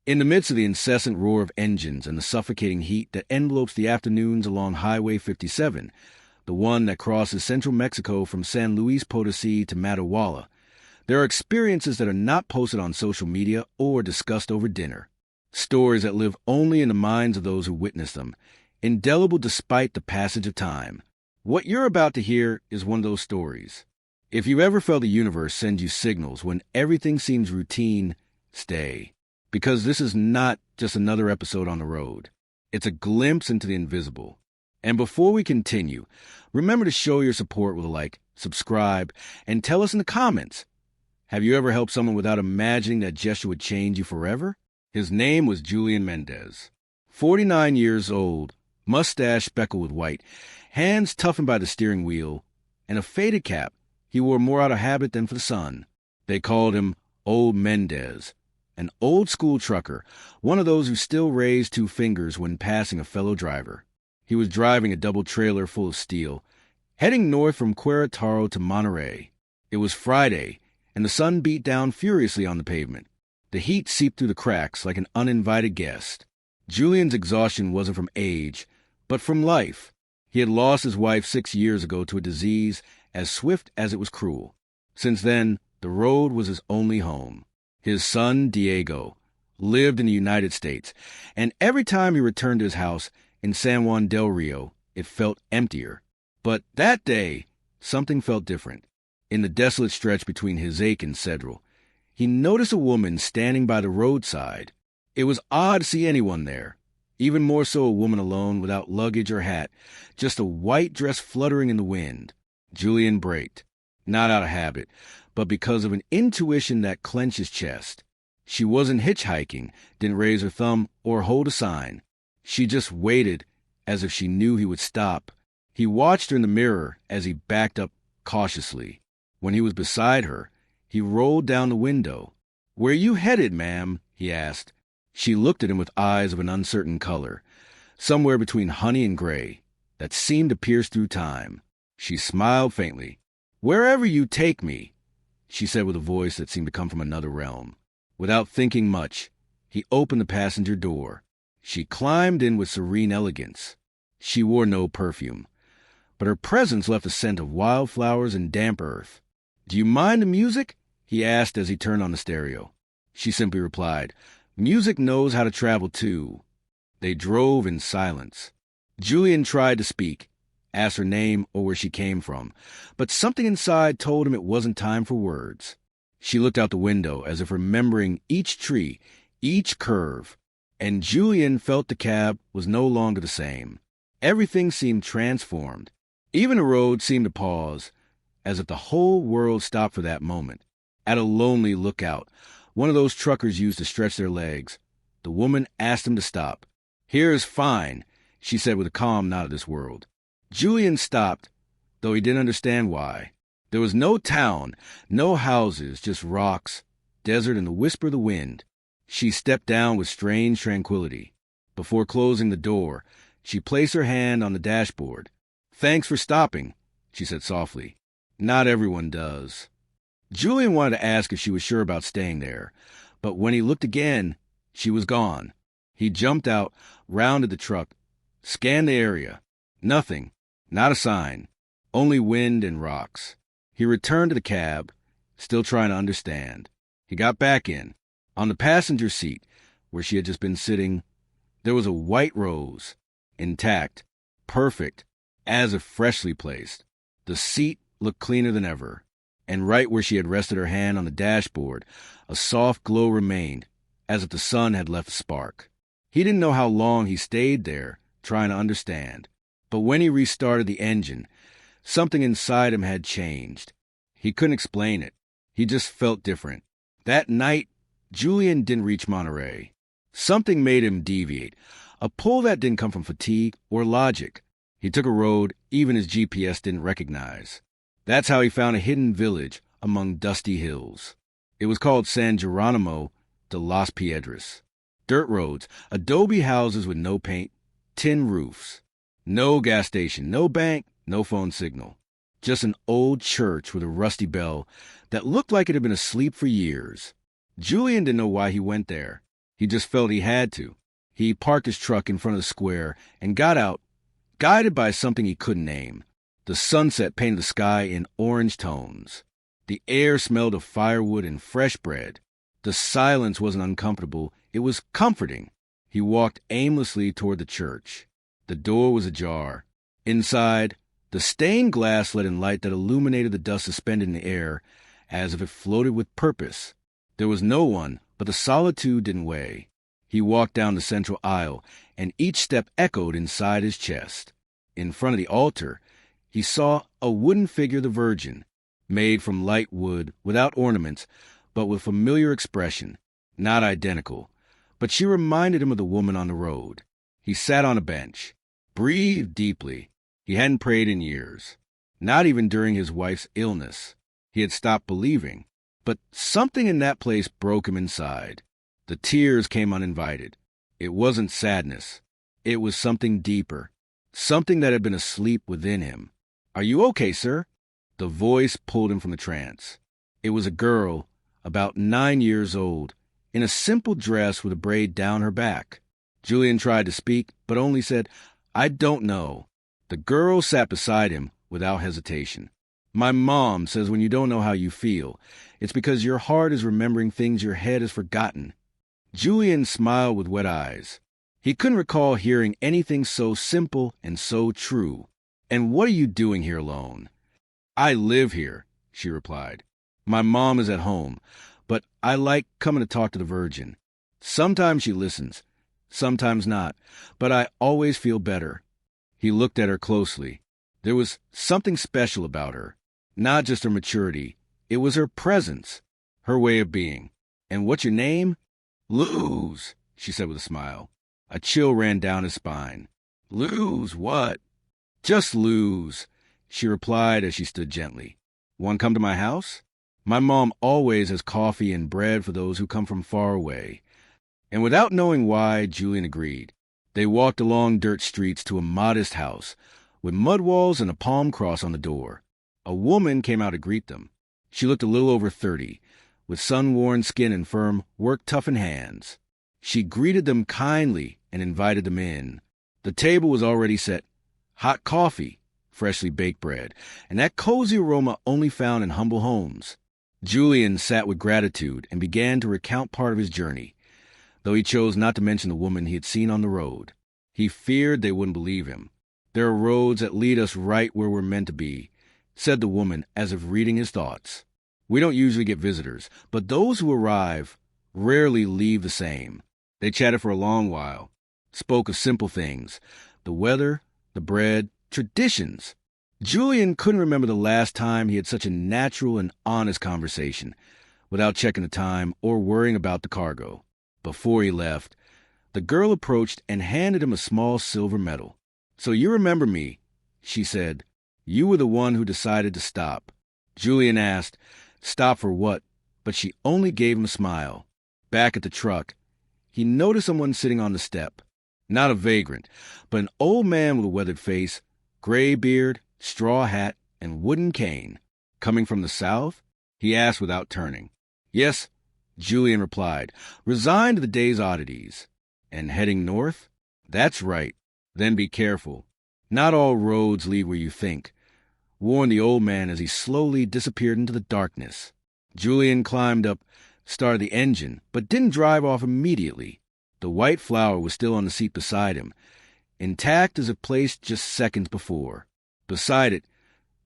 In the midst of the incessant roar of engines and the suffocating heat that envelopes the afternoons along Highway 57, the one that crosses central Mexico from San Luis Potosí to Matehuala, there are experiences that are not posted on social media or discussed over dinner. Stories that live only in the minds of those who witness them, indelible despite the passage of time. What you're about to hear is one of those stories. If you've ever felt the universe send you signals when everything seems routine, stay. Because this is not just another episode on the road. It's a glimpse into the invisible. And before we continue, remember to show your support with a like, subscribe, and tell us in the comments. Have you ever helped someone without imagining that gesture would change you forever? His name was Julián Mendez. 49 years old, mustache speckled with white, hands toughened by the steering wheel, and a faded cap he wore more out of habit than for the sun. They called him Old Mendez, an old-school trucker, one of those who still raised two fingers when passing a fellow driver. He was driving a double trailer full of steel, heading north from Querétaro to Monterrey. It was Friday, and the sun beat down furiously on the pavement. The heat seeped through the cracks like an uninvited guest. Julian's exhaustion wasn't from age, but from life. He had lost his wife 6 years ago to a disease as swift as it was cruel. Since then, the road was his only home. His son, Diego, lived in the United States, and every time he returned to his house in San Juan del Rio, it felt emptier. But that day, something felt different. In the desolate stretch between Hizek and Cedral, he noticed a woman standing by the roadside. It was odd to see anyone there, even more so a woman alone without luggage or hat, just a white dress fluttering in the wind. Julián braked, not out of habit, but because of an intuition that clenched his chest. She wasn't hitchhiking, didn't raise her thumb or hold a sign. She just waited as if she knew he would stop. He watched her in the mirror as he backed up cautiously. When he was beside her, he rolled down the window. "Where you headed, ma'am?" he asked. She looked at him with eyes of an uncertain color, somewhere between honey and gray, that seemed to pierce through time. She smiled faintly. "Wherever you take me," she said with a voice that seemed to come from another realm. Without thinking much, he opened the passenger door. She climbed in with serene elegance. She wore no perfume, but her presence left a scent of wildflowers and damp earth. "Do you mind the music?" he asked as he turned on the stereo. She simply replied, "Music knows how to travel too." They drove in silence. Julián tried to speak, ask her name or where she came from, but something inside told him it wasn't time for words. She looked out the window as if remembering each tree, each curve, and Julián felt the cab was no longer the same. Everything seemed transformed. Even the road seemed to pause, as if the whole world stopped for that moment. At a lonely lookout, one of those truckers used to stretch their legs, the woman asked him to stop. "Here is fine," she said with a calm not of this world. Julián stopped, though he didn't understand why. There was no town, no houses, just rocks, desert, and the whisper of the wind. She stepped down with strange tranquility. Before closing the door, she placed her hand on the dashboard. "Thanks for stopping," she said softly. "Not everyone does." Julián wanted to ask if she was sure about staying there, but when he looked again, she was gone. He jumped out, rounded the truck, scanned the area. Nothing, not a sign, only wind and rocks. He returned to the cab, still trying to understand. He got back in. On the passenger seat, where she had just been sitting, there was a white rose, intact, perfect, as if freshly placed. The seat looked cleaner than ever, and right where she had rested her hand on the dashboard, a soft glow remained, as if the sun had left a spark. He didn't know how long he stayed there, trying to understand. But when he restarted the engine, something inside him had changed. He couldn't explain it. He just felt different. That night, Julián didn't reach Monterrey. Something made him deviate, a pull that didn't come from fatigue or logic. He took a road even his GPS didn't recognize. That's how he found a hidden village among dusty hills. It was called San Jerónimo de las Piedras. Dirt roads, adobe houses with no paint, tin roofs. No gas station, no bank, no phone signal. Just an old church with a rusty bell that looked like it had been asleep for years. Julián didn't know why he went there. He just felt he had to. He parked his truck in front of the square and got out, guided by something he couldn't name. The sunset painted the sky in orange tones. The air smelled of firewood and fresh bread. The silence wasn't uncomfortable, it was comforting. He walked aimlessly toward the church. The door was ajar. Inside, the stained glass let in light that illuminated the dust suspended in the air, as if it floated with purpose. There was no one, but the solitude didn't weigh. He walked down the central aisle, and each step echoed inside his chest. In front of the altar, he saw a wooden figure of the Virgin, made from light wood, without ornaments, but with familiar expression, not identical. But she reminded him of the woman on the road. He sat on a bench, breathed deeply. He hadn't prayed in years, not even during his wife's illness. He had stopped believing, but something in that place broke him inside. The tears came uninvited. It wasn't sadness. It was something deeper, something that had been asleep within him. "Are you okay, sir?" The voice pulled him from the trance. It was a girl, about 9 years old, in a simple dress with a braid down her back. Julián tried to speak, but only said, "I don't know." The girl sat beside him without hesitation. "My mom says when you don't know how you feel, it's because your heart is remembering things your head has forgotten." Julián smiled with wet eyes. He couldn't recall hearing anything so simple and so true. "And what are you doing here alone?" "I live here," she replied. "My mom is at home, but I like coming to talk to the Virgin. Sometimes she listens, sometimes not, but I always feel better." He looked at her closely. There was something special about her. Not just her maturity. It was her presence, her way of being. "And what's your name?" "Luz," she said with a smile. A chill ran down his spine. "Luz what?" "Just Luz," she replied as she stood gently. "Want to come to my house? My mom always has coffee and bread for those who come from far away." And without knowing why, Julián agreed. They walked along dirt streets to a modest house, with mud walls and a palm cross on the door. A woman came out to greet them. She looked a little over 30, with sun-worn skin and firm, work-toughened hands. She greeted them kindly and invited them in. The table was already set. Hot coffee, freshly baked bread, and that cozy aroma only found in humble homes. Julián sat with gratitude and began to recount part of his journey, though he chose not to mention the woman he had seen on the road. He feared they wouldn't believe him. "There are roads that lead us right where we're meant to be," said the woman as if reading his thoughts. "We don't usually get visitors, but those who arrive rarely leave the same." They chatted for a long while, spoke of simple things, the weather, the bread, traditions. Julián couldn't remember the last time he had such a natural and honest conversation, without checking the time or worrying about the cargo. Before he left, the girl approached and handed him a small silver medal. "So you remember me," she said. "You were the one who decided to stop." Julián asked, "Stop for what?" But she only gave him a smile. Back at the truck, he noticed someone sitting on the step. Not a vagrant, but an old man with a weathered face, gray beard, straw hat, and wooden cane. "Coming from the south?" he asked without turning. "Yes," Julián replied, resigned to the day's oddities. "And heading north?" "That's right. Then be careful. Not all roads lead where you think," warned the old man as he slowly disappeared into the darkness. Julián climbed up, started the engine, but didn't drive off immediately. The white flower was still on the seat beside him, intact as if placed just seconds before. Beside it,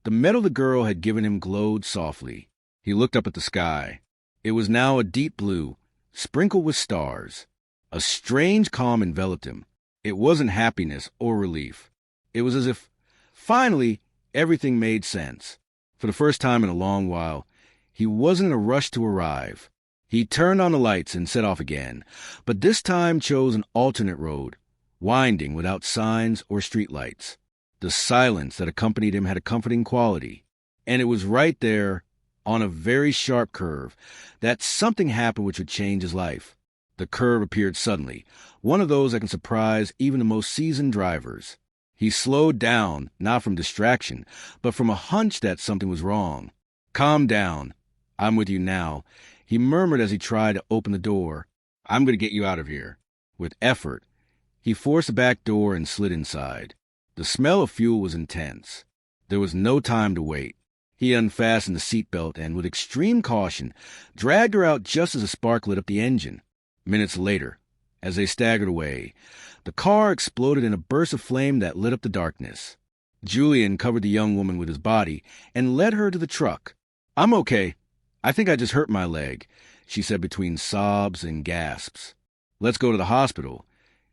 the medal the girl had given him glowed softly. He looked up at the sky. It was now a deep blue, sprinkled with stars. A strange calm enveloped him. It wasn't happiness or relief. It was as if, finally, everything made sense. For the first time in a long while, he wasn't in a rush to arrive. He turned on the lights and set off again, but this time chose an alternate road, winding without signs or streetlights. The silence that accompanied him had a comforting quality, and it was right there, on a very sharp curve, that something happened which would change his life. The curve appeared suddenly, one of those that can surprise even the most seasoned drivers. He slowed down, not from distraction, but from a hunch that something was wrong. "Calm down. I'm with you now," he murmured as he tried to open the door. I'm going to get you out of here. With effort, he forced the back door and slid inside. The smell of fuel was intense. There was no time to wait. He unfastened the seatbelt and, with extreme caution, dragged her out just as a spark lit up the engine. Minutes later, as they staggered away, the car exploded in a burst of flame that lit up the darkness. Julián covered the young woman with his body and led her to the truck. "I'm okay. I think I just hurt my leg," she said between sobs and gasps. "Let's go to the hospital,"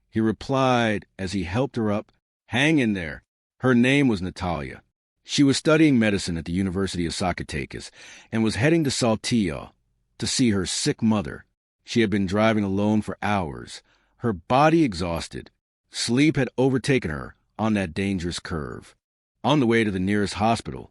he replied as he helped her up. "Hang in there." Her name was Natalia. She was studying medicine at the University of Zacatecas and was heading to Saltillo to see her sick mother. She had been driving alone for hours, her body exhausted. Sleep had overtaken her on that dangerous curve. On the way to the nearest hospital,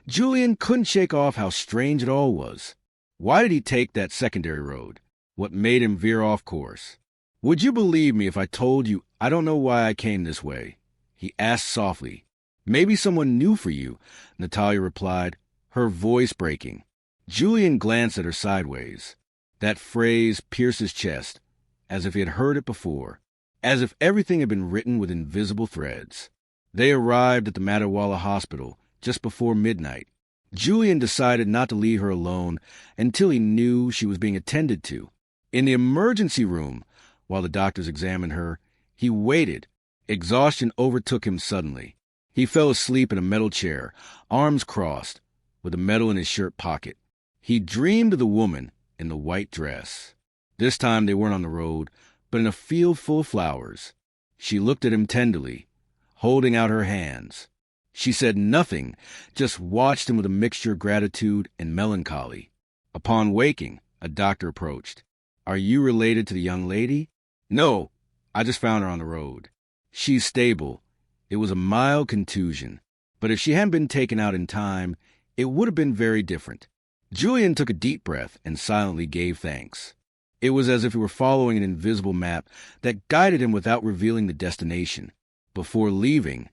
Julián couldn't shake off how strange it all was. Why did he take that secondary road? What made him veer off course? "Would you believe me if I told you I don't know why I came this way?" he asked softly. "Maybe someone new for you," Natalia replied, her voice breaking. Julián glanced at her sideways. That phrase pierced his chest, as if he had heard it before, as if everything had been written with invisible threads. They arrived at the Matawala hospital just before midnight. Julián decided not to leave her alone until he knew she was being attended to. In the emergency room, while the doctors examined her, he waited. Exhaustion overtook him suddenly. He fell asleep in a metal chair, arms crossed, with a medal in his shirt pocket. He dreamed of the woman in the white dress. This time they weren't on the road, but in a field full of flowers. She looked at him tenderly, holding out her hands. She said nothing, just watched him with a mixture of gratitude and melancholy. Upon waking, a doctor approached. "Are you related to the young lady?" "No, I just found her on the road." "She's stable." It was a mild contusion, but if she hadn't been taken out in time, it would have been very different. Julián took a deep breath and silently gave thanks. It was as if he were following an invisible map that guided him without revealing the destination. Before leaving,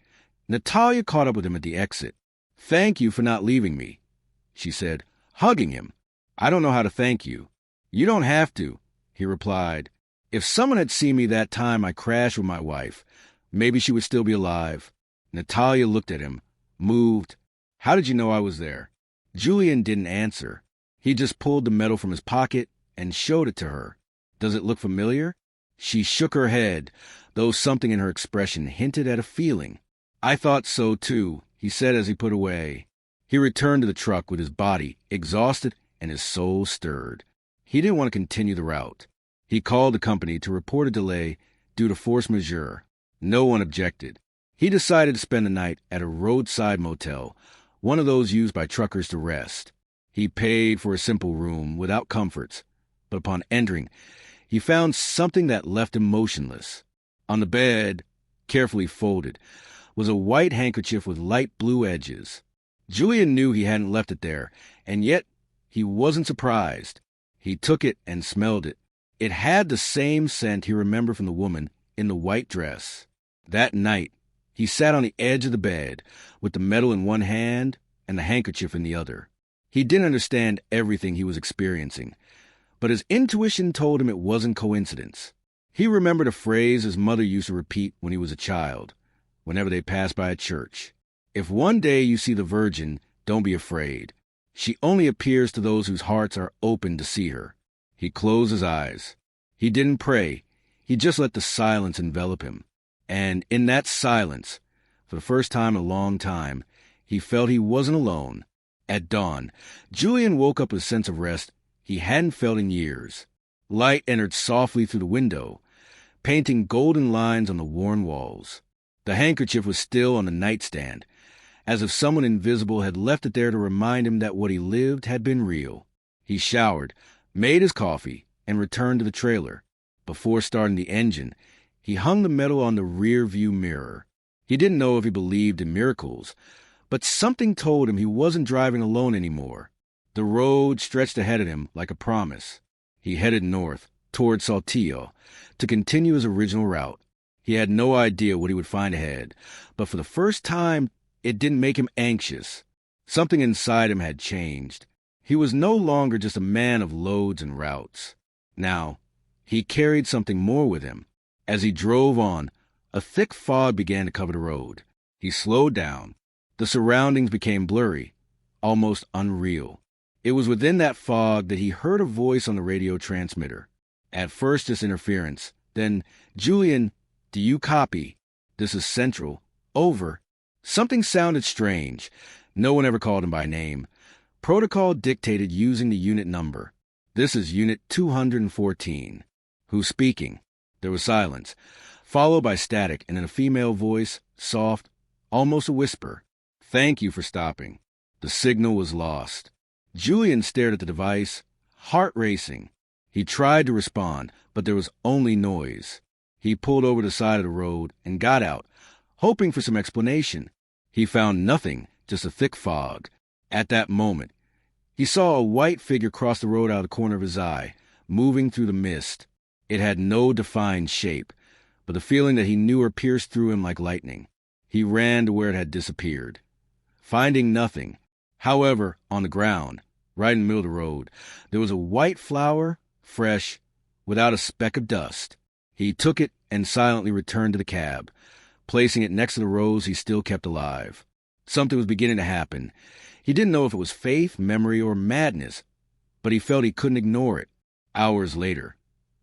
Natalia caught up with him at the exit. "Thank you for not leaving me," she said, hugging him. "I don't know how to thank you." "You don't have to," he replied. "If someone had seen me that time I crashed with my wife, maybe she would still be alive." Natalia looked at him, moved. "How did you know I was there?" Julián didn't answer. He just pulled the medal from his pocket and showed it to her. "Does it look familiar?" She shook her head, though something in her expression hinted at a feeling. "I thought so, too," he said as he put away. He returned to the truck with his body exhausted and his soul stirred. He didn't want to continue the route. He called the company to report a delay due to force majeure. No one objected. He decided to spend the night at a roadside motel, one of those used by truckers to rest. He paid for a simple room without comforts, but upon entering, he found something that left him motionless. On the bed, carefully folded, was a white handkerchief with light blue edges. Julián knew he hadn't left it there, and yet he wasn't surprised. He took it and smelled it. It had the same scent he remembered from the woman in the white dress. That night, he sat on the edge of the bed, with the medal in one hand and the handkerchief in the other. He didn't understand everything he was experiencing, but his intuition told him it wasn't coincidence. He remembered a phrase his mother used to repeat when he was a child, whenever they passed by a church. "If one day you see the Virgin, don't be afraid. She only appears to those whose hearts are open to see her." He closed his eyes. He didn't pray. He just let the silence envelop him. And in that silence, for the first time in a long time, he felt he wasn't alone. At dawn, Julián woke up with a sense of rest he hadn't felt in years. Light entered softly through the window, painting golden lines on the worn walls. The handkerchief was still on the nightstand, as if someone invisible had left it there to remind him that what he lived had been real. He showered, made his coffee, and returned to the trailer. Before starting the engine, he hung the medal on the rear-view mirror. He didn't know if he believed in miracles, but something told him he wasn't driving alone anymore. The road stretched ahead of him like a promise. He headed north, toward Saltillo, to continue his original route. He had no idea what he would find ahead, but for the first time, it didn't make him anxious. Something inside him had changed. He was no longer just a man of loads and routes. Now, He carried something more with him. As he drove on, a thick fog began to cover the road. He slowed down. The surroundings became blurry, almost unreal. It was within that fog that he heard a voice on the radio transmitter. At first, just interference. Then, "Julian, do you copy? This is Central. Over." Something sounded strange. No one ever called him by name. Protocol dictated using the unit number. "This is Unit 214. "Who's speaking?" There was silence, followed by static, and in a female voice, soft, almost a whisper. "Thank you for stopping." The signal was lost. Julian stared at the device, heart racing. He tried to respond, but there was only noise. He pulled over the side of the road and got out, hoping for some explanation. He found nothing, just a thick fog. At that moment, he saw a white figure cross the road out of the corner of his eye, moving through the mist. It had no defined shape, but the feeling that he knew her pierced through him like lightning. He ran to where it had disappeared, finding nothing. However, on the ground, right in the middle of the road, there was a white flower, fresh, without a speck of dust. He took it and silently returned to the cab, placing it next to the rose he still kept alive. Something was beginning to happen. He didn't know if it was faith, memory, or madness, but he felt he couldn't ignore it. Hours later,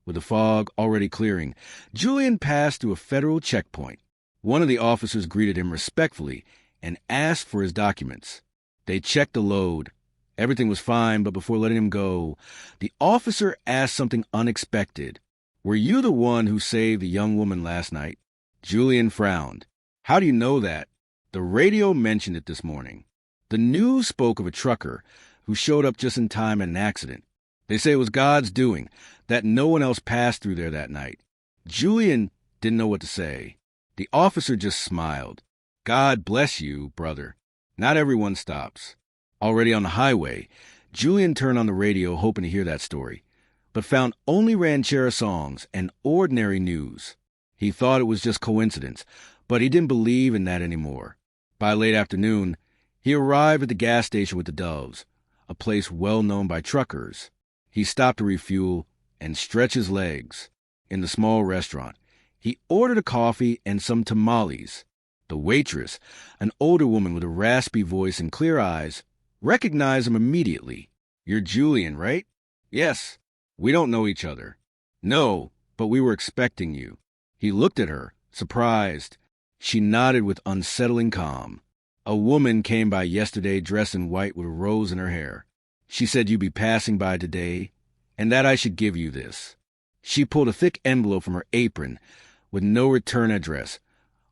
with the fog already clearing, Julián passed through a federal checkpoint. One of the officers greeted him respectfully and asked for his documents. They checked the load. Everything was fine, but before letting him go, the officer asked something unexpected. "Were you the one who saved the young woman last night?" Julián frowned. "How do you know that?" "The radio mentioned it this morning. The news spoke of a trucker who showed up just in time at an accident. They say it was God's doing, that no one else passed through there that night." Julián didn't know what to say. The officer just smiled. "God bless you, brother. Not everyone stops." Already on the highway, Julián turned on the radio hoping to hear that story, but found only ranchera songs and ordinary news. He thought it was just coincidence, but he didn't believe in that anymore. By late afternoon, he arrived at the gas station with the Doves, a place well known by truckers. He stopped to refuel and stretch his legs. In the small restaurant, he ordered a coffee and some tamales. The waitress, an older woman with a raspy voice and clear eyes, recognized him immediately. "You're Julián, right?" "Yes." "We don't know each other." "No, but we were expecting you." He looked at her, surprised. She nodded with unsettling calm. "A woman came by yesterday dressed in white with a rose in her hair. She said you'd be passing by today, and that I should give you this." She pulled a thick envelope from her apron with no return address,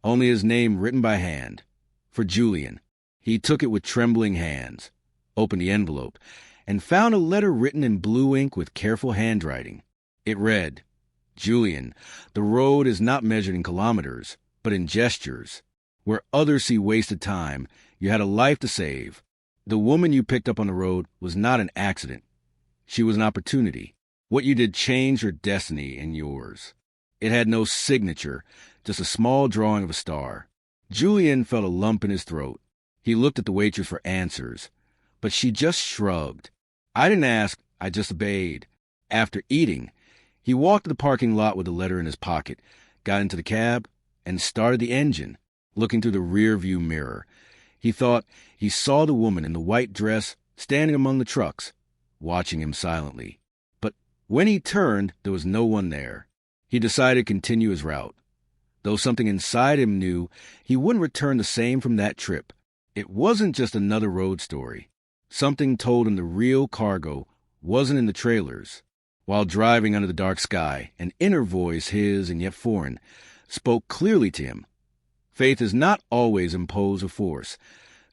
only his name written by hand. For Julián. He took it with trembling hands, opened the envelope, and found a letter written in blue ink with careful handwriting. It read, "Julián, the road is not measured in kilometers, but in gestures. Where others see wasted time, you had a life to save. The woman you picked up on the road was not an accident. She was an opportunity. What you did changed her destiny and yours." It had no signature, just a small drawing of a star. Julián felt a lump in his throat. He looked at the waitress for answers, but she just shrugged. "I didn't ask, I just obeyed." After eating, he walked to the parking lot with the letter in his pocket, got into the cab, and started the engine. Looking through the rear-view mirror, he thought he saw the woman in the white dress standing among the trucks, watching him silently. But when he turned, there was no one there. He decided to continue his route. Though something inside him knew he wouldn't return the same from that trip. It wasn't just another road story. Something told him the real cargo wasn't in the trailers. While driving under the dark sky, an inner voice, his and yet foreign, spoke clearly to him. Faith is not always imposed with force.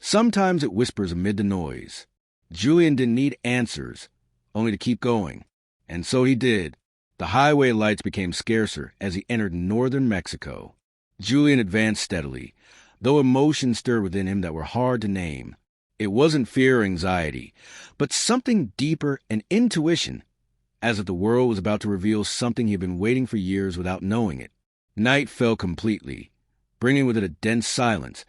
Sometimes it whispers amid the noise. Julián didn't need answers, only to keep going. And so he did. The highway lights became scarcer as he entered northern Mexico. Julián advanced steadily, though emotions stirred within him that were hard to name. It wasn't fear or anxiety, but something deeper, an intuition, as if the world was about to reveal something he had been waiting for years without knowing it. Night fell completely, bringing with it a dense silence,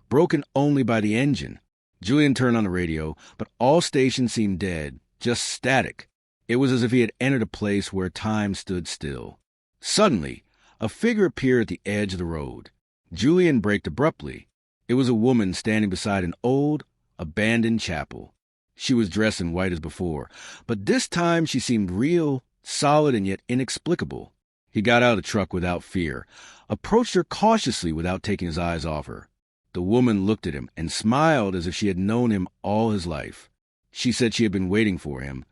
broken only by the engine. Julián turned on the radio, but all stations seemed dead, just static. It was as if he had entered a place where time stood still. Suddenly, a figure appeared at the edge of the road. Julián braked abruptly. It was a woman standing beside an old, abandoned chapel. She was dressed in white as before, but this time she seemed real, solid, and yet inexplicable. He got out of the truck without fear, approached her cautiously without taking his eyes off her. The woman looked at him and smiled as if she had known him all his life. She said she had been waiting for him,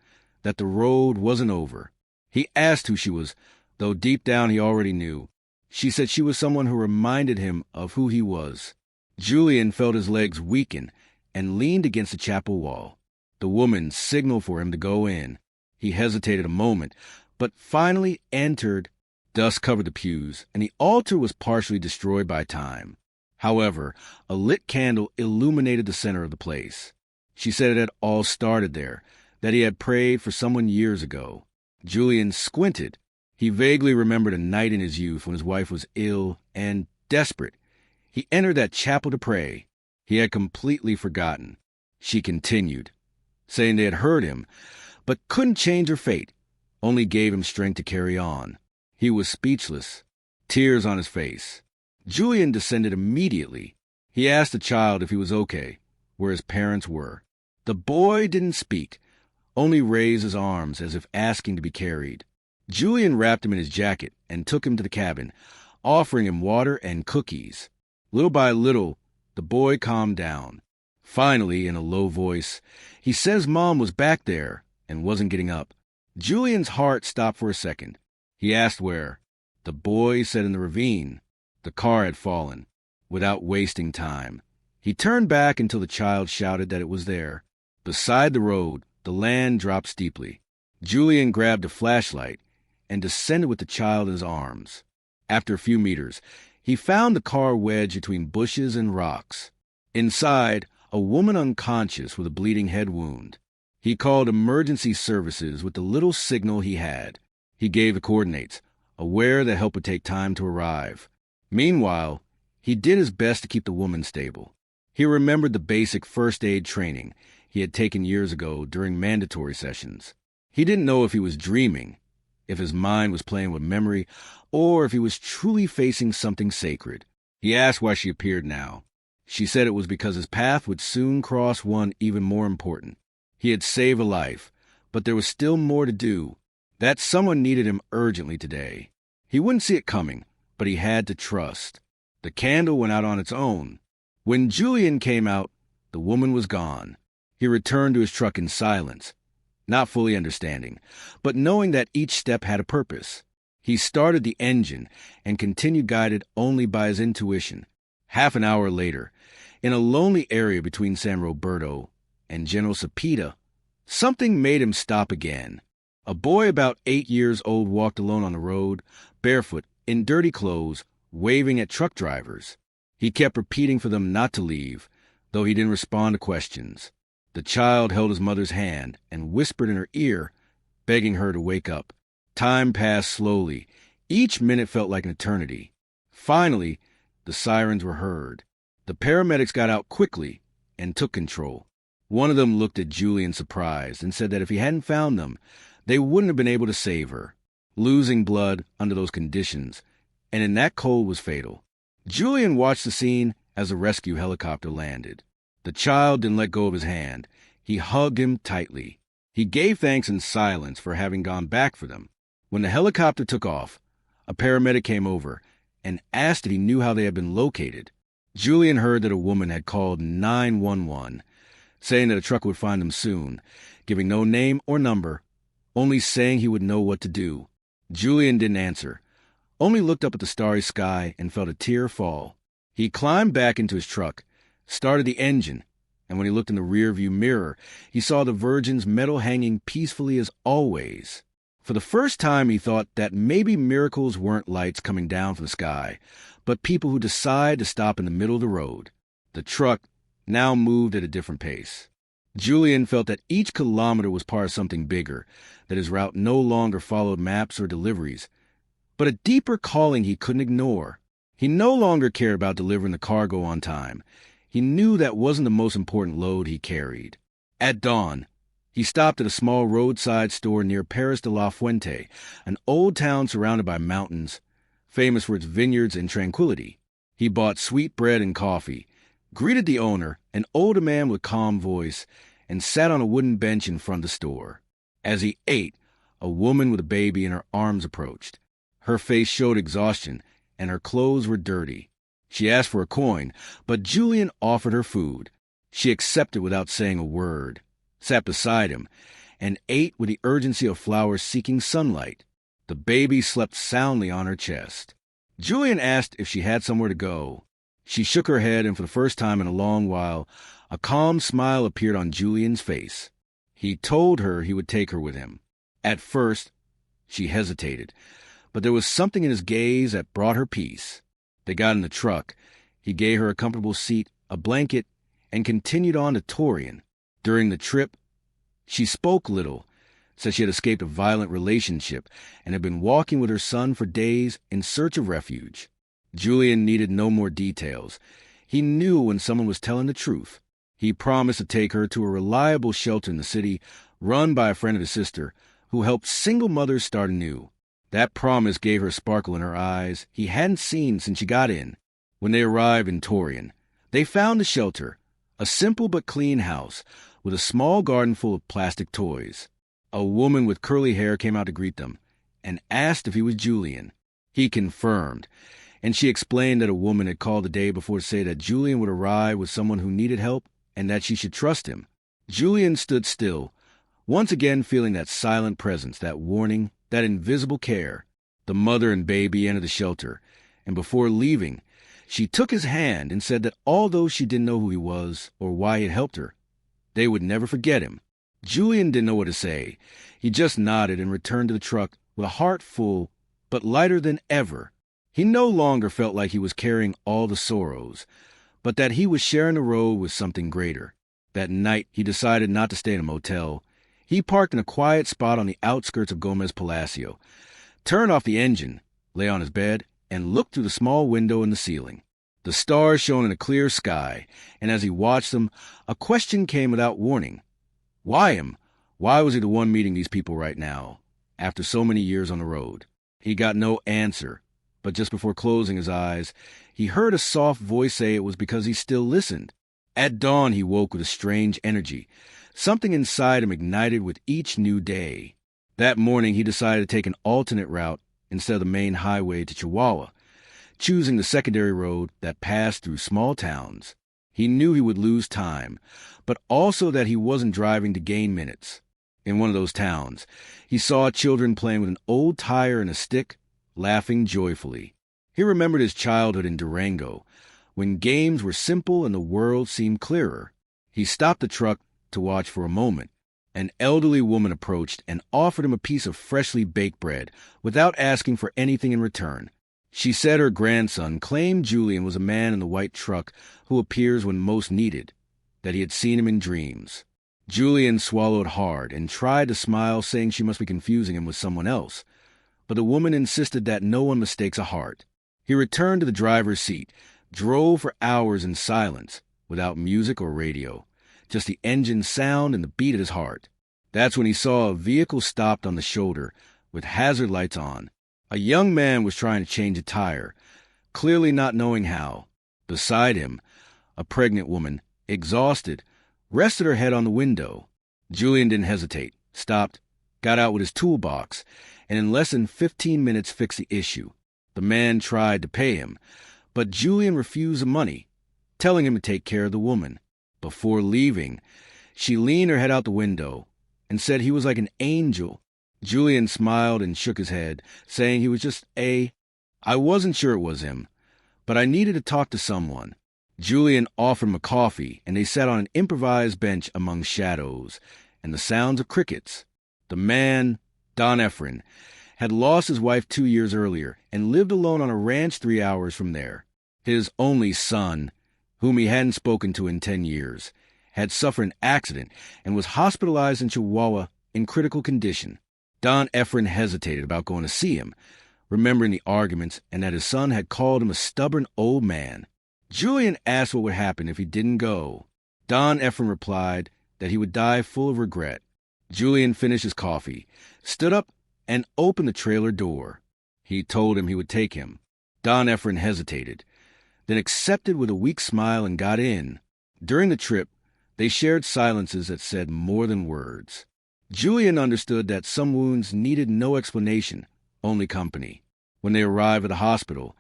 that the road wasn't over. He asked who she was, though deep down he already knew. She said she was someone who reminded him of who he was. Julián felt his legs weaken and leaned against the chapel wall. The woman signaled for him to go in. He hesitated a moment, but finally entered. Dust covered the pews, and the altar was partially destroyed by time. However, a lit candle illuminated the center of the place. She said it had all started there, that he had prayed for someone years ago. Julián squinted. He vaguely remembered a night in his youth when his wife was ill and desperate. He entered that chapel to pray. He had completely forgotten. She continued, saying they had heard him, but couldn't change her fate, only gave him strength to carry on. He was speechless, tears on his face. Julián descended immediately. He asked the child if he was okay, where his parents were. The boy didn't speak, only raised his arms as if asking to be carried. Julián wrapped him in his jacket and took him to the cabin, offering him water and cookies. Little by little, the boy calmed down. Finally, in a low voice, he said his mom was back there and wasn't getting up. Julián's heart stopped for a second. He asked where. The boy said in the ravine. The car had fallen. Without wasting time, he turned back until the child shouted that it was there. Beside the road, the land dropped steeply. Julián grabbed a flashlight and descended with the child in his arms. After a few meters, he found the car wedged between bushes and rocks. Inside, a woman unconscious with a bleeding head wound. He called emergency services with the little signal he had. He gave the coordinates, aware that help would take time to arrive. Meanwhile, he did his best to keep the woman stable. He remembered the basic first aid training he had taken years ago during mandatory sessions. He didn't know if he was dreaming, if his mind was playing with memory, or if he was truly facing something sacred. He asked why she appeared now. She said it was because his path would soon cross one even more important. He had saved a life, but there was still more to do. That someone needed him urgently today. He wouldn't see it coming, but he had to trust. The candle went out on its own. When Julián came out, the woman was gone. He returned to his truck in silence, not fully understanding, but knowing that each step had a purpose. He started the engine and continued guided only by his intuition. Half an hour later, in a lonely area between San Roberto and General Cepeda, something made him stop again. A boy about 8 years old walked alone on the road, barefoot, in dirty clothes, waving at truck drivers. He kept repeating for them not to leave, though he didn't respond to questions. The child held his mother's hand and whispered in her ear, begging her to wake up. Time passed slowly. Each minute felt like an eternity. Finally, the sirens were heard. The paramedics got out quickly and took control. One of them looked at Julián surprised and said that if he hadn't found them, they wouldn't have been able to save her. Losing blood under those conditions, and in that cold, was fatal. Julián watched the scene as a rescue helicopter landed. The child didn't let go of his hand. He hugged him tightly. He gave thanks in silence for having gone back for them. When the helicopter took off, a paramedic came over and asked if he knew how they had been located. Julián heard that a woman had called 911, saying that a truck would find them soon, giving no name or number, only saying he would know what to do. Julián didn't answer, only looked up at the starry sky and felt a tear fall. He climbed back into his truck, started the engine, and when he looked in the rearview mirror, he saw the Virgin's medal hanging peacefully as always. For the first time, he thought that maybe miracles weren't lights coming down from the sky, but people who decide to stop in the middle of the road. The truck now moved at a different pace. Julián felt that each kilometer was part of something bigger, that his route no longer followed maps or deliveries, but a deeper calling he couldn't ignore. He no longer cared about delivering the cargo on time. He knew that wasn't the most important load he carried. At dawn, He stopped at a small roadside store near Paris de la Fuente, an old town surrounded by mountains, famous for its vineyards and tranquility. He bought sweet bread and coffee, greeted the owner, an older man with calm voice, and sat on a wooden bench in front of the store. As he ate, a woman with a baby in her arms approached. Her face showed exhaustion, and her clothes were dirty. She asked for a coin, but Julián offered her food. She accepted without saying a word, sat beside him, and ate with the urgency of flowers seeking sunlight. The baby slept soundly on her chest. Julián asked if she had somewhere to go. She shook her head, and for the first time in a long while, a calm smile appeared on Julián's face. He told her he would take her with him. At first, she hesitated, but there was something in his gaze that brought her peace. They got in the truck. He gave her a comfortable seat, a blanket, and continued on to Torreon. During the trip, she spoke little, said she had escaped a violent relationship and had been walking with her son for days in search of refuge. Julián needed no more details. He knew when someone was telling the truth. He promised to take her to a reliable shelter in the city, run by a friend of his sister, who helped single mothers start anew. That promise gave her a sparkle in her eyes he hadn't seen since she got in. When they arrived in Torreon, they found the shelter, a simple but clean house, with a small garden full of plastic toys. A woman with curly hair came out to greet them and asked if he was Julián. He confirmed, and she explained that a woman had called the day before to say that Julián would arrive with someone who needed help and that she should trust him. Julián stood still, once again feeling that silent presence, that warning, that invisible care. The mother and baby entered the shelter, and before leaving, she took his hand and said that although she didn't know who he was or why he had helped her, they would never forget him. Julián didn't know what to say. He just nodded and returned to the truck with a heart full, but lighter than ever. He no longer felt like he was carrying all the sorrows, but that he was sharing the road with something greater. That night, he decided not to stay in a motel. He parked in a quiet spot on the outskirts of Gomez Palacio, turned off the engine, lay on his bed, and looked through the small window in the ceiling. The stars shone in a clear sky, and as he watched them, a question came without warning. Why him? Why was he the one meeting these people right now, after so many years on the road? He got no answer, but just before closing his eyes, he heard a soft voice say it was because he still listened. At dawn, he woke with a strange energy. Something inside him ignited with each new day. That morning, he decided to take an alternate route instead of the main highway to Chihuahua, choosing the secondary road that passed through small towns. He knew he would lose time, but also that he wasn't driving to gain minutes. In one of those towns, he saw children playing with an old tire and a stick, laughing joyfully. He remembered his childhood in Durango, when games were simple and the world seemed clearer. He stopped the truck to watch for a moment. An elderly woman approached and offered him a piece of freshly baked bread without asking for anything in return. She said her grandson claimed Julián was a man in the white truck who appears when most needed, that he had seen him in dreams. Julián swallowed hard and tried to smile, saying she must be confusing him with someone else, but the woman insisted that no one mistakes a heart. He returned to the driver's seat, drove for hours in silence, without music or radio, just the engine sound and the beat of his heart. That's when he saw a vehicle stopped on the shoulder, with hazard lights on. A young man was trying to change a tire, clearly not knowing how. Beside him, a pregnant woman, exhausted, rested her head on the window. Julián didn't hesitate, stopped, got out with his toolbox, and in less than 15 minutes fixed the issue. The man tried to pay him, but Julián refused the money, telling him to take care of the woman. Before leaving, she leaned her head out the window and said he was like an angel. Julián smiled and shook his head, saying he was just I wasn't sure it was him, but I needed to talk to someone. Julián offered him a coffee, and they sat on an improvised bench among shadows and the sounds of crickets. The man, Don Efren, had lost his wife 2 years earlier and lived alone on a ranch 3 hours from there. His only son, whom he hadn't spoken to in 10 years, had suffered an accident and was hospitalized in Chihuahua in critical condition. Don Efren hesitated about going to see him, remembering the arguments and that his son had called him a stubborn old man. Julián asked what would happen if he didn't go. Don Efren replied that he would die full of regret. Julián finished his coffee, stood up, and opened the trailer door. He told him he would take him. Don Efren hesitated, then accepted with a weak smile and got in. During the trip, they shared silences that said more than words. Julián understood that some wounds needed no explanation, only company. When they arrived at the hospital,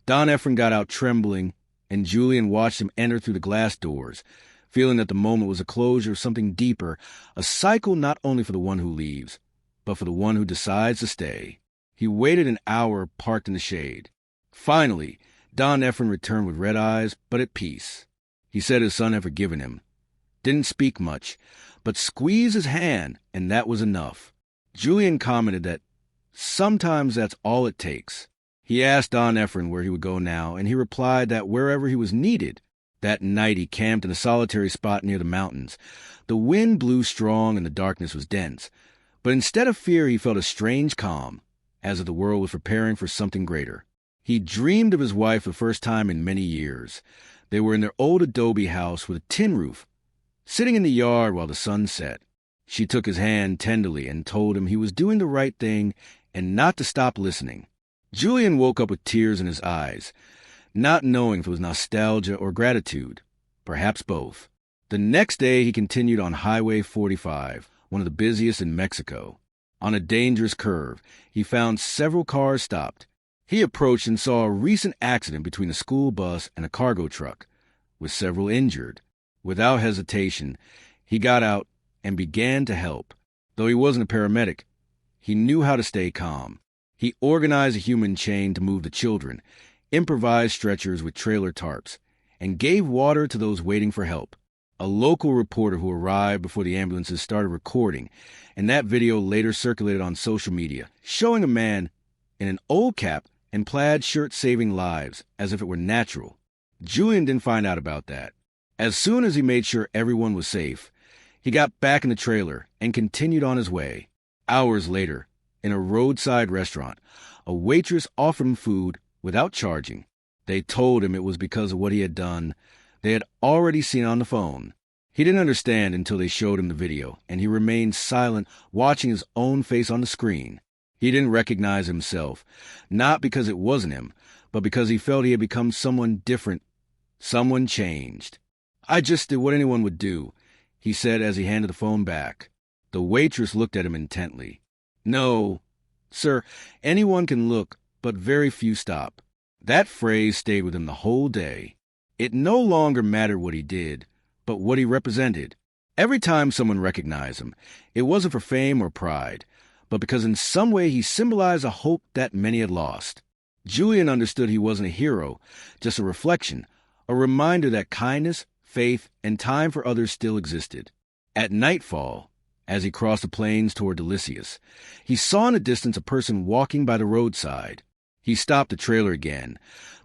Don Efren got out trembling, and Julián watched him enter through the glass doors, feeling that the moment was a closure of something deeper, a cycle not only for the one who leaves, but for the one who decides to stay. He waited an hour parked in the shade. Finally, Don Efren returned with red eyes, but at peace. He said his son had forgiven him. Didn't speak much, but squeezed his hand, and that was enough. Julián commented that sometimes that's all it takes. He asked Don Efren where he would go now, and he replied that wherever he was needed. That night he camped in a solitary spot near the mountains. The wind blew strong and the darkness was dense. But instead of fear, he felt a strange calm, as if the world was preparing for something greater. He dreamed of his wife the first time in many years. They were in their old adobe house with a tin roof, sitting in the yard while the sun set. She took his hand tenderly and told him he was doing the right thing and not to stop listening. Julián woke up with tears in his eyes, not knowing if it was nostalgia or gratitude, perhaps both. The next day he continued on Highway 45, one of the busiest in Mexico. On a dangerous curve, he found several cars stopped. He approached and saw a recent accident between a school bus and a cargo truck, with several injured. Without hesitation, he got out and began to help. Though he wasn't a paramedic, he knew how to stay calm. He organized a human chain to move the children, improvised stretchers with trailer tarps, and gave water to those waiting for help. A local reporter who arrived before the ambulances started recording, and that video later circulated on social media, showing a man in an old cap and plaid shirt saving lives as if it were natural. Julián didn't find out about that. As soon as he made sure everyone was safe, he got back in the trailer and continued on his way. Hours later, in a roadside restaurant, a waitress offered him food without charging. They told him it was because of what he had done. They had already seen it on the phone. He didn't understand until they showed him the video, and he remained silent, watching his own face on the screen. He didn't recognize himself, not because it wasn't him, but because he felt he had become someone different, someone changed. "I just did what anyone would do," he said as he handed the phone back. The waitress looked at him intently. "No, sir, anyone can look, but very few stop." That phrase stayed with him the whole day. It no longer mattered what he did, but what he represented. Every time someone recognized him, it wasn't for fame or pride, but because in some way he symbolized a hope that many had lost. Julián understood he wasn't a hero, just a reflection, a reminder that kindness, faith, and time for others still existed. At nightfall, as he crossed the plains toward Delicious, he saw in the distance a person walking by the roadside. He stopped the trailer again,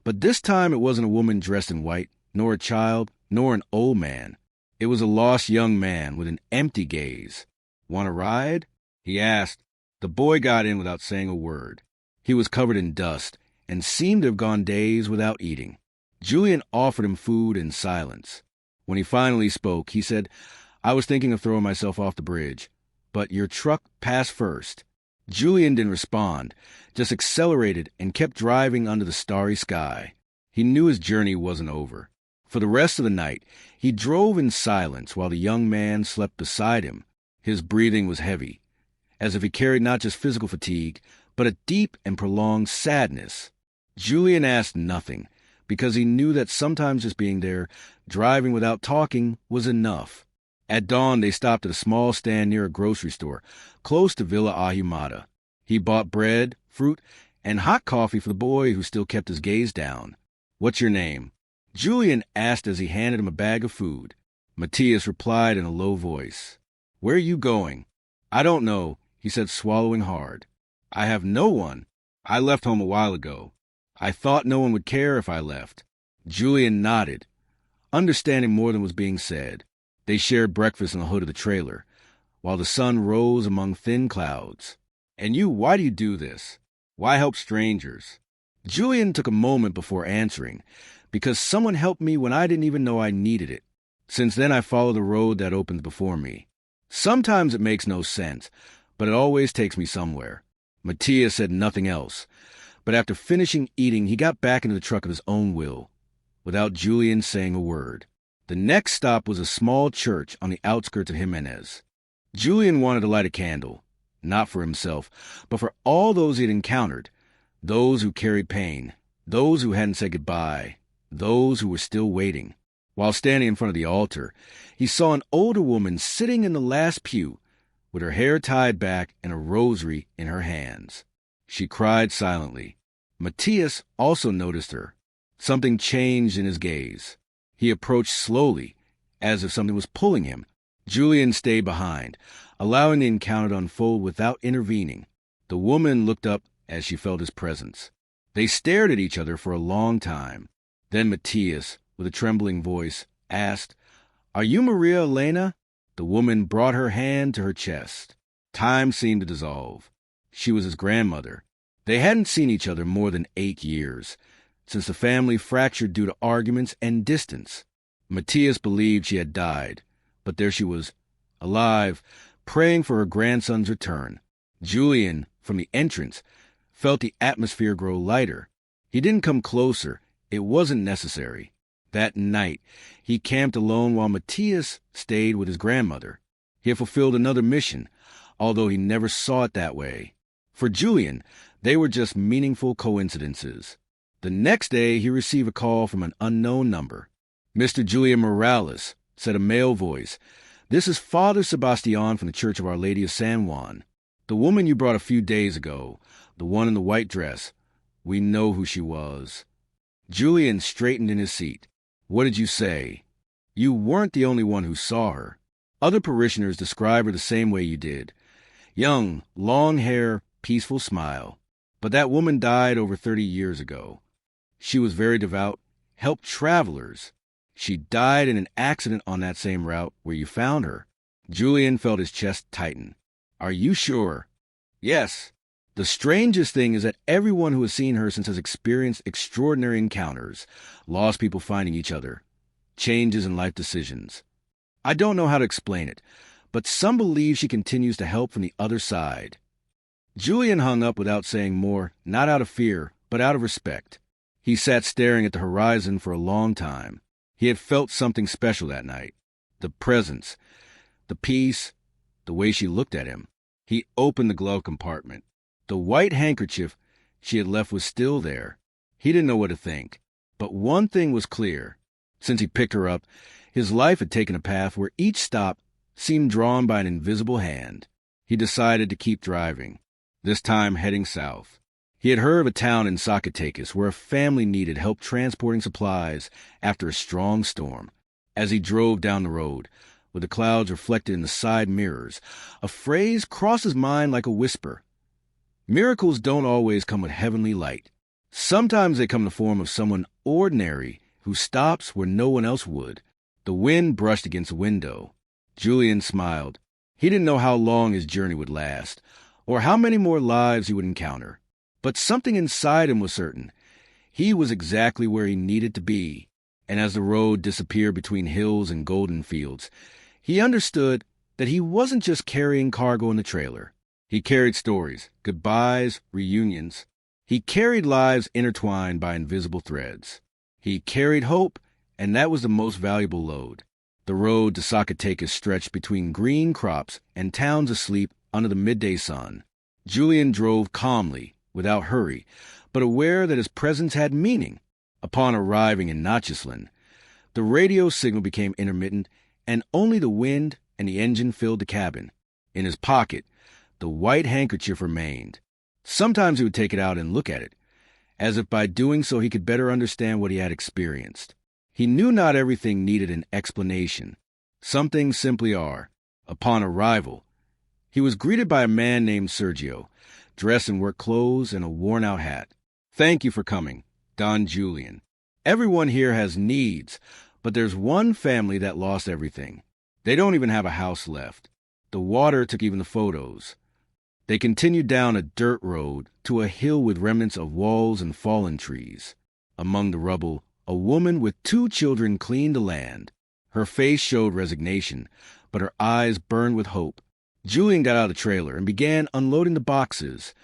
but this time it wasn't a woman dressed in white, nor a child, nor an old man. It was a lost young man with an empty gaze. "Want a ride?" he asked. The boy got in without saying a word. He was covered in dust and seemed to have gone days without eating. Julián offered him food in silence. When he finally spoke, he said, "I was thinking of throwing myself off the bridge, but your truck passed first." Julián didn't respond, just accelerated and kept driving under the starry sky. He knew his journey wasn't over. For the rest of the night, he drove in silence while the young man slept beside him. His breathing was heavy, as if he carried not just physical fatigue, but a deep and prolonged sadness. Julián asked nothing, because he knew that sometimes just being there, driving without talking, was enough. At dawn, they stopped at a small stand near a grocery store, close to Villa Ahumada. He bought bread, fruit, and hot coffee for the boy who still kept his gaze down. "What's your name?" Julián asked as he handed him a bag of food. Matthias replied in a low voice. "Where are you going?" "I don't know," he said, swallowing hard. "I have no one. I left home a while ago. I thought no one would care if I left." Julián nodded, understanding more than was being said. They shared breakfast in the hood of the trailer, while the sun rose among thin clouds. "And you, why do you do this? Why help strangers?" Julián took a moment before answering. "Because someone helped me when I didn't even know I needed it. Since then I follow the road that opens before me." Sometimes it makes no sense, but it always takes me somewhere. Matthias said nothing else, but after finishing eating, he got back into the truck of his own will, without Julián saying a word. The next stop was a small church on the outskirts of Jimenez. Julián wanted to light a candle, not for himself, but for all those he had encountered, those who carried pain, those who hadn't said goodbye, those who were still waiting. While standing in front of the altar, he saw an older woman sitting in the last pew, with her hair tied back and a rosary in her hands. She cried silently. Matthias also noticed her. Something changed in his gaze. He approached slowly, as if something was pulling him. Julián stayed behind, allowing the encounter to unfold without intervening. The woman looked up as she felt his presence. They stared at each other for a long time. Then Matthias, with a trembling voice, asked, "Are you Maria Elena?" The woman brought her hand to her chest. Time seemed to dissolve. She was his grandmother. They hadn't seen each other more than 8 years, since the family fractured due to arguments and distance. Matthias believed she had died, but there she was, alive, praying for her grandson's return. Julián, from the entrance, felt the atmosphere grow lighter. He didn't come closer. It wasn't necessary. That night, he camped alone while Matthias stayed with his grandmother. He had fulfilled another mission, although he never saw it that way. For Julián, they were just meaningful coincidences. The next day, he received a call from an unknown number. "Mr. Julián Morales," said a male voice. "This is Father Sebastián from the Church of Our Lady of San Juan. The woman you brought a few days ago, the one in the white dress. We know who she was." Julián straightened in his seat. "What did you say?" "You weren't the only one who saw her. Other parishioners describe her the same way you did. Young, long hair, peaceful smile. But that woman died over 30 years ago. She was very devout, helped travelers. She died in an accident on that same route where you found her." Julián felt his chest tighten. "Are you sure?" "Yes. The strangest thing is that everyone who has seen her since has experienced extraordinary encounters, lost people finding each other, changes in life decisions. I don't know how to explain it, but some believe she continues to help from the other side." Julián hung up without saying more, not out of fear, but out of respect. He sat staring at the horizon for a long time. He had felt something special that night. The presence, the peace, the way she looked at him. He opened the glove compartment. The white handkerchief she had left was still there. He didn't know what to think. But one thing was clear. Since he picked her up, his life had taken a path where each stop seemed drawn by an invisible hand. He decided to keep driving, this time heading south. He had heard of a town in Zacatecas where a family needed help transporting supplies after a strong storm. As he drove down the road, with the clouds reflected in the side mirrors, a phrase crossed his mind like a whisper. Miracles don't always come with heavenly light. Sometimes they come in the form of someone ordinary who stops where no one else would. The wind brushed against the window. Julián smiled. He didn't know how long his journey would last, or how many more lives he would encounter. But something inside him was certain. He was exactly where he needed to be. And as the road disappeared between hills and golden fields, he understood that he wasn't just carrying cargo in the trailer. He carried stories, goodbyes, reunions. He carried lives intertwined by invisible threads. He carried hope, and that was the most valuable load. The road to Zacatecas stretched between green crops and towns asleep under the midday sun. Julián drove calmly, without hurry, but aware that his presence had meaning. Upon arriving in Nachislan, the radio signal became intermittent, and only the wind and the engine filled the cabin. In his pocket, the white handkerchief remained. Sometimes he would take it out and look at it, as if by doing so he could better understand what he had experienced. He knew not everything needed an explanation. Some things simply are. Upon arrival, he was greeted by a man named Sergio, dressed in work clothes and a worn-out hat. "Thank you for coming, Don Julián. Everyone here has needs, but there's one family that lost everything. They don't even have a house left. The water took even the photos." They continued down a dirt road to a hill with remnants of walls and fallen trees. Among the rubble, a woman with 2 children cleaned the land. Her face showed resignation, but her eyes burned with hope. Julián got out of the trailer and began unloading the boxes.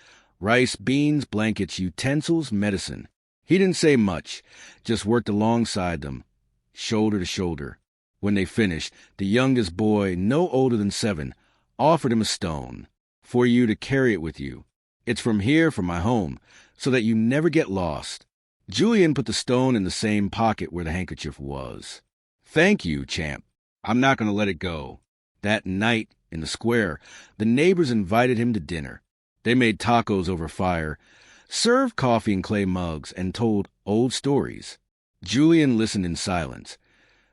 Rice, beans, blankets, utensils, medicine. He didn't say much, just worked alongside them, shoulder to shoulder. When they finished, the youngest boy, no older than 7, offered him a stone. "For you to carry it with you. It's from here, from my home, so that you never get lost." Julián put the stone in the same pocket where the handkerchief was. "Thank you, champ. I'm not going to let it go." That night, in the square, the neighbors invited him to dinner. They made tacos over fire, served coffee in clay mugs, and told old stories. Julián listened in silence,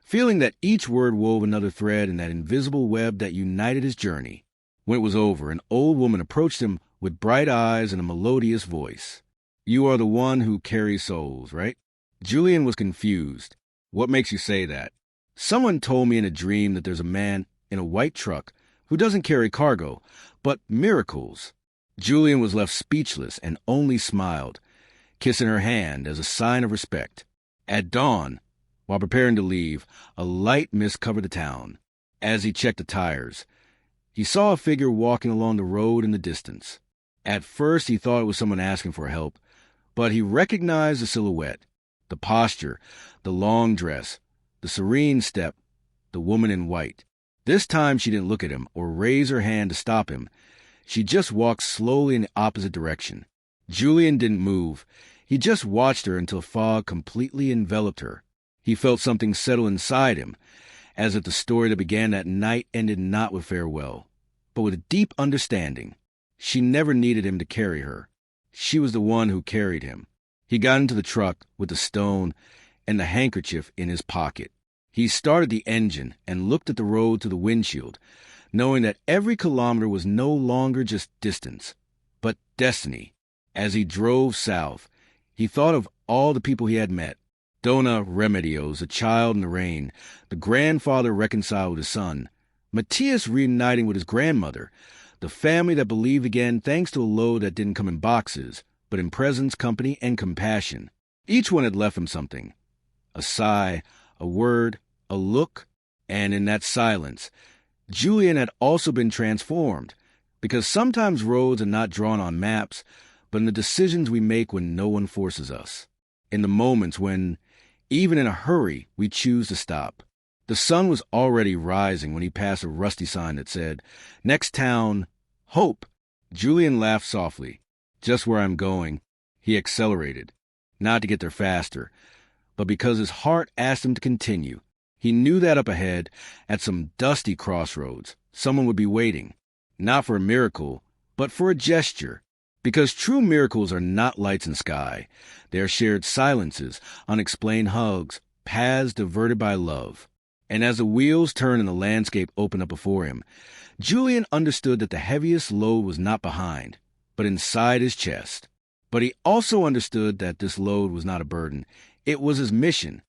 feeling that each word wove another thread in that invisible web that united his journey. When it was over, an old woman approached him with bright eyes and a melodious voice. "You are the one who carries souls, right?" Julián was confused. "What makes you say that?" "Someone told me in a dream that there's a man in a white truck who doesn't carry cargo, but miracles." Julián was left speechless and only smiled, kissing her hand as a sign of respect. At dawn, while preparing to leave, a light mist covered the town. As he checked the tires, he saw a figure walking along the road in the distance. At first, he thought it was someone asking for help, but he recognized the silhouette, the posture, the long dress, the serene step, the woman in white. This time she didn't look at him or raise her hand to stop him. She just walked slowly in the opposite direction. Julián didn't move. He just watched her until fog completely enveloped her. He felt something settle inside him, as if the story that began that night ended not with farewell, but with a deep understanding. She never needed him to carry her. She was the one who carried him. He got into the truck with the stone and the handkerchief in his pocket. He started the engine and looked at the road through the windshield, knowing that every kilometer was no longer just distance, but destiny. As he drove south, he thought of all the people he had met. Dona Remedios, a child in the rain, the grandfather reconciled with his son, Matthias reuniting with his grandmother, the family that believed again thanks to a load that didn't come in boxes, but in presence, company, and compassion. Each one had left him something. A sigh, a word, a look, and in that silence, Julián had also been transformed, because sometimes roads are not drawn on maps, but in the decisions we make when no one forces us. In the moments when, even in a hurry, we choose to stop. The sun was already rising when he passed a rusty sign that said, "Next town, Hope." Julián laughed softly. "Just where I'm going." He accelerated, not to get there faster, but because his heart asked him to continue. He knew that up ahead, at some dusty crossroads, someone would be waiting, not for a miracle, but for a gesture. Because true miracles are not lights in sky. They are shared silences, unexplained hugs, paths diverted by love. And as the wheels turned and the landscape opened up before him, Julián understood that the heaviest load was not behind, but inside his chest. But he also understood that this load was not a burden. It was his mission.